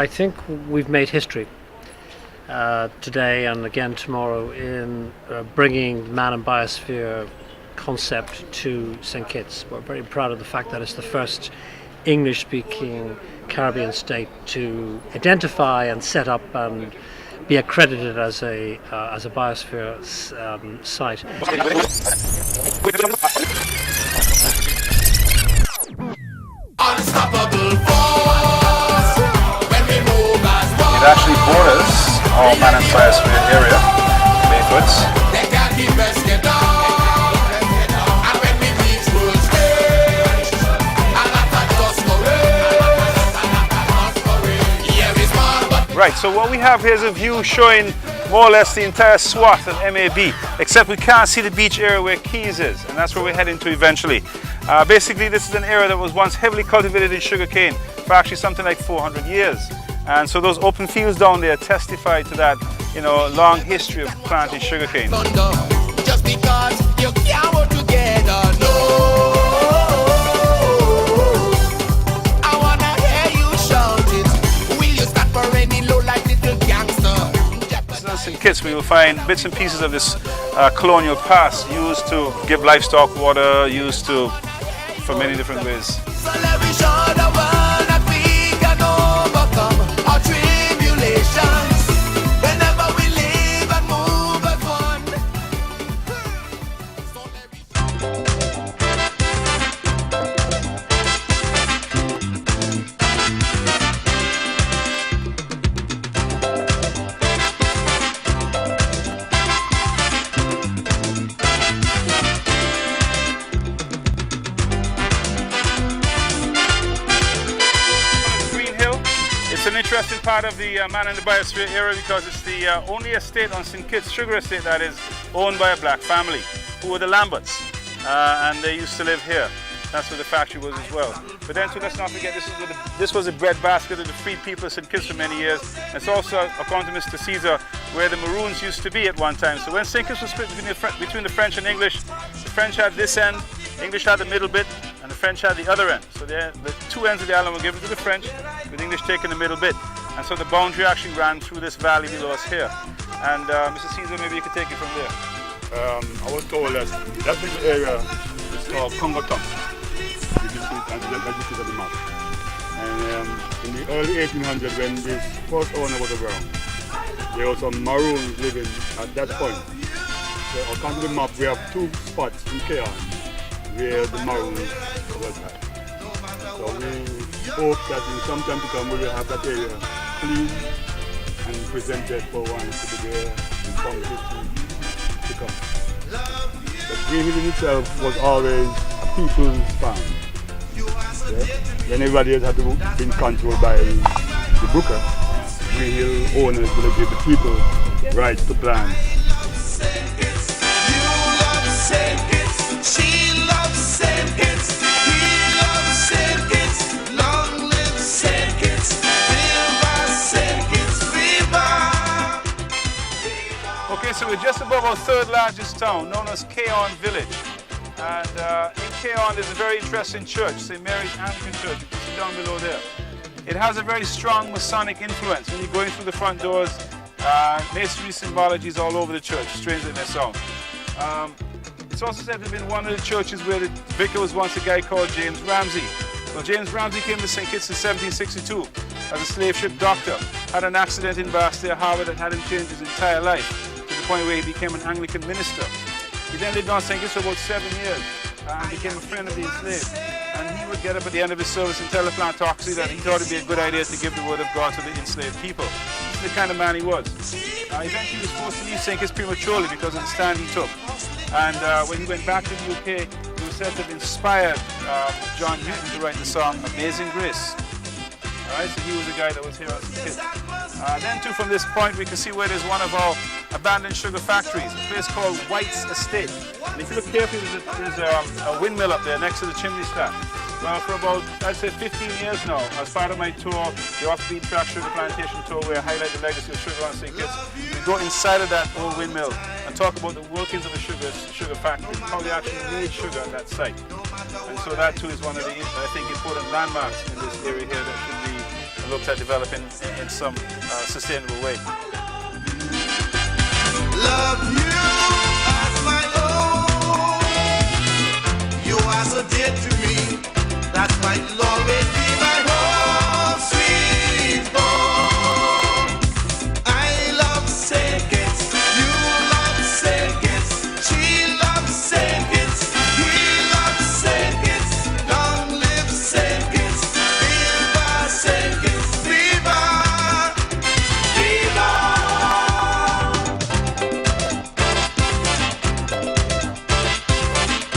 I think we've made history today and again tomorrow in bringing man and biosphere concept to St. Kitts. We're very proud of the fact that it's the first English-speaking Caribbean state to identify and set up and be accredited as a biosphere site. It actually borders our man and biosphere area, Mayfoots. Right, so what we have here is a view showing more or less the entire swath of MAB, except we can't see the beach area where Keys is, and that's where we're heading to eventually. Basically, this is an area that was once heavily cultivated in sugarcane for actually something like 400 years. And so those open fields down there testify to that, long history of planting sugarcane. Just because you can't work together, no. I wanna hear you shout it. Will you stand for any low like little gangster? In St. Kitts, we will find bits and pieces of this colonial past used to give livestock water, used to for many different ways. So let me show the world that we can overcome our tribulations whenever we live and move as one. So let me... It's an interesting part of the man and the biosphere area because it's the only estate on St. Kitts, sugar estate, that is owned by a black family who were the Lamberts, and they used to live here. That's where the factory was as well. But then too, let's not forget, this was a bread basket of the freed people of St. Kitts for many years. It's also, according to Mr. Caesar, where the Maroons used to be at one time. So when St. Kitts was split between the French and English, the French had this end, English had the middle bit, and the French had the other end. So the two ends of the island were given to the French, with English taking the middle bit. And so the boundary actually ran through this valley below us here. And Mr. Caesar, maybe you could take it from there. I was told that little area is called Congo Town. You can see the map. And in the early 1800s, when this first owner was around, there was some Maroons living at that point. So according to the map, we have two spots in Keon where the Maroons was at. So we hope that in some time to come we will have that area clean and presented for one to be there in some history to come. But Green Hill in itself was always a people's farm. Yeah? When everybody else had been controlled by the Booker, Green Hill owners will give the people rights to plant. Okay, so we're just above our third largest town, known as Keon Village. And in Keon there's a very interesting church, St. Mary's Anglican Church, you can see down below there. It has a very strong Masonic influence. When you're going through the front doors, masonry symbology is all over the church, strangely in their sound. It's also said to have been one of the churches where the vicar was once a guy called James Ramsey. So James Ramsey came to St. Kitts in 1762 as a slave ship doctor, had an accident in Bastille Harbour that had him change his entire life to the point where he became an Anglican minister. He then lived on St. Kitts for about 7 years and became a friend of the enslaved. And he would get up at the end of his service and tell the plantocracy that he thought it would be a good idea to give the word of God to the enslaved people. This is the kind of man he was. Eventually he was forced to leave St. Kitts prematurely because of the stand he took. And when he went back to the UK, he was said to have inspired John Newton to write the song Amazing Grace. Alright, so he was the guy that was here on St. Kitts. Then too, from this point we can see where there's one of our abandoned sugar factories, a place called White's Estate. And if you look carefully, there's a windmill up there next to the chimney stack. Well, for about, I'd say 15 years now, as part of my tour, the Offbeat Track Sugar Plantation Tour, where I highlight the legacy of sugar on St. Kitts, we go inside of that old windmill and talk about the workings of a sugar factory, how they actually made sugar at that site. And so that too is one of the, I think, important landmarks in this area here that should be looked at developing in some sustainable way. Love you as my own. You are so dear to me. That's why you'll always be my home, sweet home. I love St. Kitts. You love St. Kitts. She loves St. Kitts. He loves St. Kitts. Long live St. Kitts. Viva St. Kitts. Viva! Viva!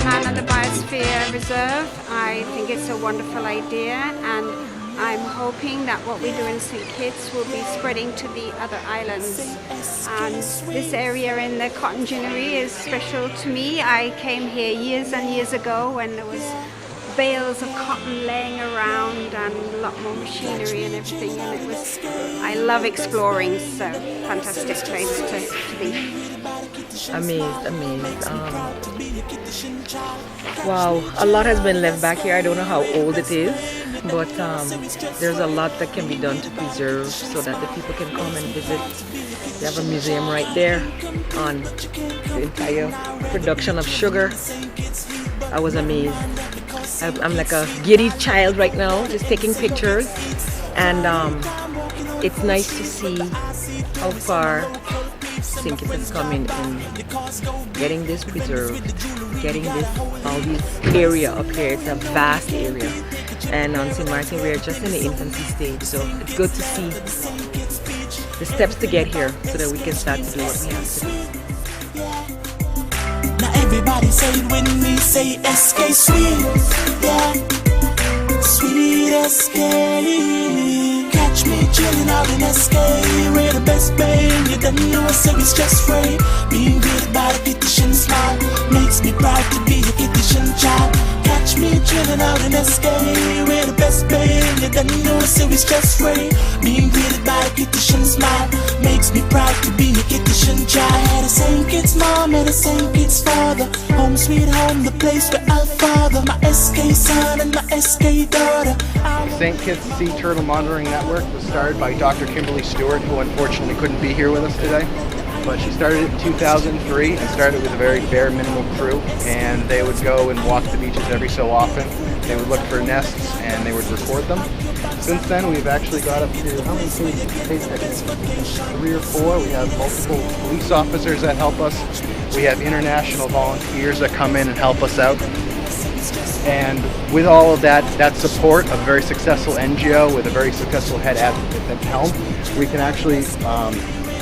Man of the Biosphere Reserve. I think it's a wonderful idea, and I'm hoping that what we do in St. Kitts will be spreading to the other islands. And this area in the cotton ginnery is special to me. I came here years and years ago when there was bales of cotton laying around and a lot more machinery and everything, and it was, I love exploring, so fantastic place to be. Amazed. Wow, a lot has been left back here. I don't know how old it is, but there's a lot that can be done to preserve so that the people can come and visit. They have a museum right there on the entire production of sugar. I was amazed. I'm like a giddy child right now, just taking pictures, and it's nice to see how far St. Kitts is coming in getting this preserved, getting all this area up here. It's a vast area, and on St. Martin we're just in the infancy stage, so it's good to see the steps to get here so that we can start to do what we have to do. Now everybody say it when we say SK sweet, yeah, sweet SK. Catch me chilling out in SK, we're the best band. You don't know I say it's just free. Being greeted by the Kittitian smile makes me proud to be a Kittitian child. Catch me chilling out in SK, we're the best band. You don't know I say it's just free. Being greeted by the Kittitian smile makes me proud to be a Kittitian child. Had the same kid's mom and the same kid's father. Home sweet home, the place where I'll father my SK son and my SK daughter. St. Kitts Sea Turtle Monitoring Network was started by Dr. Kimberly Stewart, who unfortunately couldn't be here with us today. But she started it in 2003 and started with a very bare minimum crew, and they would go and walk the beaches every so often. They would look for nests and they would record them. Since then we've actually got up to, how many cases? 3 or 4. We have multiple police officers that help us. We have international volunteers that come in and help us out. And with all of that support of a very successful NGO with a very successful head advocate at the helm, we can actually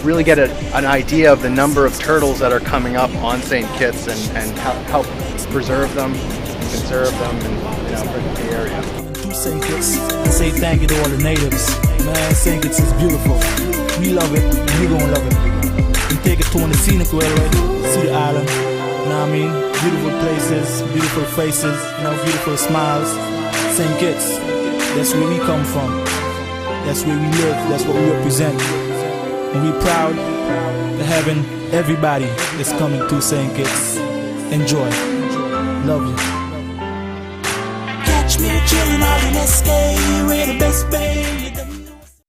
really get an idea of the number of turtles that are coming up on St. Kitts and help preserve them, and conserve them, and protect the area. To St. Kitts and say thank you to all the natives. Man, St. Kitts is beautiful. We love it, and we gonna love it. We take it to the scenic way, right? See the island. You know what I mean? Beautiful places, beautiful faces, beautiful smiles. St. Kitts, that's where we come from. That's where we live, that's what we represent. And we're proud to having everybody that's coming to St. Kitts. Enjoy. Love you. Catch me chilling out in SK, we're the best band.